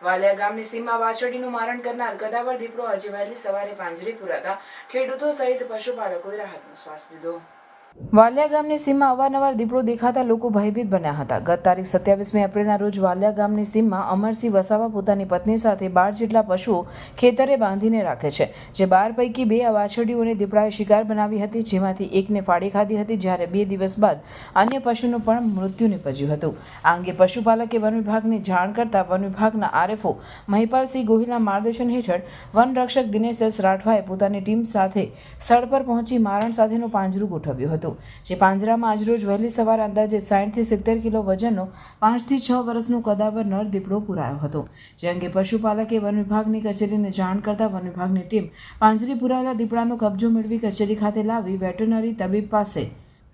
વાલિયા ગામની સીમમાં વાછરડીનું મારણ કરનાર કદાવર દીપડો આજે વહેલી સવારે પાંજરે પુરાતા ખેડૂતો સહિત પશુપાલકોએ રાહતનો શ્વાસ લીધો। વાલિયા ગામની સીમમાં અવારનવાર દીપડો દેખાતા લોકો ભયભીત બન્યા હતા। ગત તારીખ 27મી એપ્રિલના રોજ વાલિયા ગામની સીમમાં અમરસિંહ વસાવા પોતાની પત્ની સાથે 12 જેટલા પશુઓ ખેતરે બાંધીને રાખે છે, જે 12 પૈકી 2 વાછરડીઓને દીપડાએ શિકાર બનાવી હતી, જેમાંથી એકને ફાડી ખાધી હતી, જ્યારે 2 દિવસ બાદ અન્ય પશુનું પણ મૃત્યુ નિપજ્યું હતું। આ અંગે પશુપાલકે વન વિભાગને જાણ કરતા વન વિભાગના આરએફઓ મહિપાલસિંહ ગોહિલના માર્ગદર્શન હેઠળ વન રક્ષક દિનેશ એસ રાઠવાએ પોતાની ટીમ સાથે સ્થળ પર પહોંચી મારણ સાથેનું પાંજરું ગોઠવ્યું હતું, જે પાંજરામાં આજરોજ વહેલી સવારે અંદાજે 60 થી 70 કિલો વજનનો 5 થી 6 વર્ષનો કદાવર નર દીપડો પુરાયો હતો, જે અંગે પશુપાલકે વન વિભાગની કચેરીને જાણ કરતા વન વિભાગની ટીમ પાંજરે પુરાયેલા દીપડાનો કબજો મેળવી કચેરી ખાતે લાવી વેટરનરી તબીબ પાસે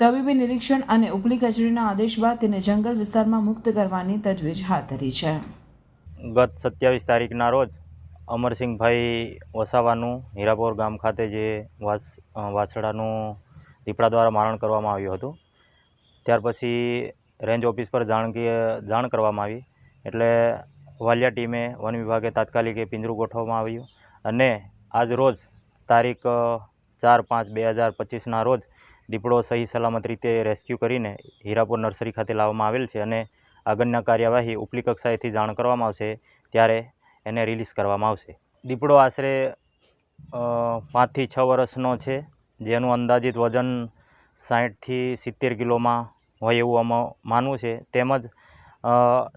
તબીબી નિરીક્ષણ અને ઉપલી કચેરીના આદેશ બાદ તેને જંગલ વિસ્તારમાં મુક્ત કરવાની તજવીજ હાથ ધરી છે। ગત 27 તારીખના રોજ અમરસિંહભાઈ વસાવાનું હીરાપોર ગામ ખાતે જે વાછરડાનું દીપડા દ્વારા મારણ કરવામાં આવ્યું હતું, ત્યાર પછી રેન્જ ઓફિસ પર જાણ કરવામાં આવી, એટલે વાલિયા ટીમે વન વિભાગે તાત્કાલિક પિંજરું ગોઠવવામાં આવ્યું અને આજ રોજ તારીખ 4/5/2025ના રોજ દીપડો સહી સલામત રીતે રેસ્ક્યુ કરીને હીરાપોર નર્સરી ખાતે લાવવામાં આવેલ છે અને આગળના કાર્યવાહી ઉપલી કક્ષાએથી જાણ કરવામાં આવશે ત્યારે એને રિલીઝ કરવામાં આવશે। દીપડો આશરે 5 થી 6 વર્ષનો છે, જેનું અંદાજિત વજન 60 થી 70 કિલોમાં હોય એવું આમાં માનવું છે, તેમજ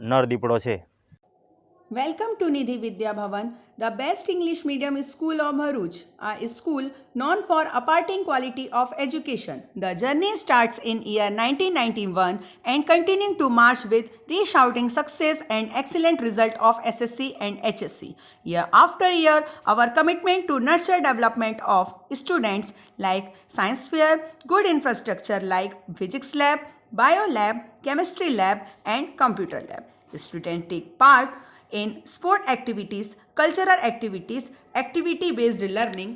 નર દીપડો છે। Welcome to Nidhi Vidya Bhavan, the best English medium school of Bharuch, a school known for imparting quality of education. The journey starts in year 1991 and continuing to march with resounding success and excellent result of SSC and HSC. Year after year, our commitment to nurture development of students like science fair, good infrastructure like physics lab, bio lab, chemistry lab and computer lab. Students take part in sport activities, cultural activities, activity-based learning,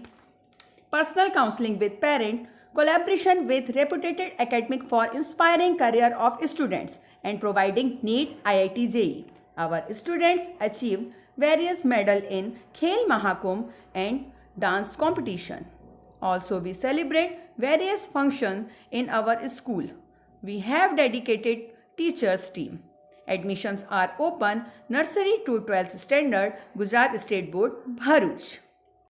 personal counseling with parents, collaboration with reputed academic for inspiring career of students and providing NEET IIT JEE. Our students achieve various medals in Khel Mahakumbh and dance competition. Also, we celebrate various functions in our school. We have dedicated teachers team. Admissions are open nursery to 12th standard, Gujarat State Board, Bharuch.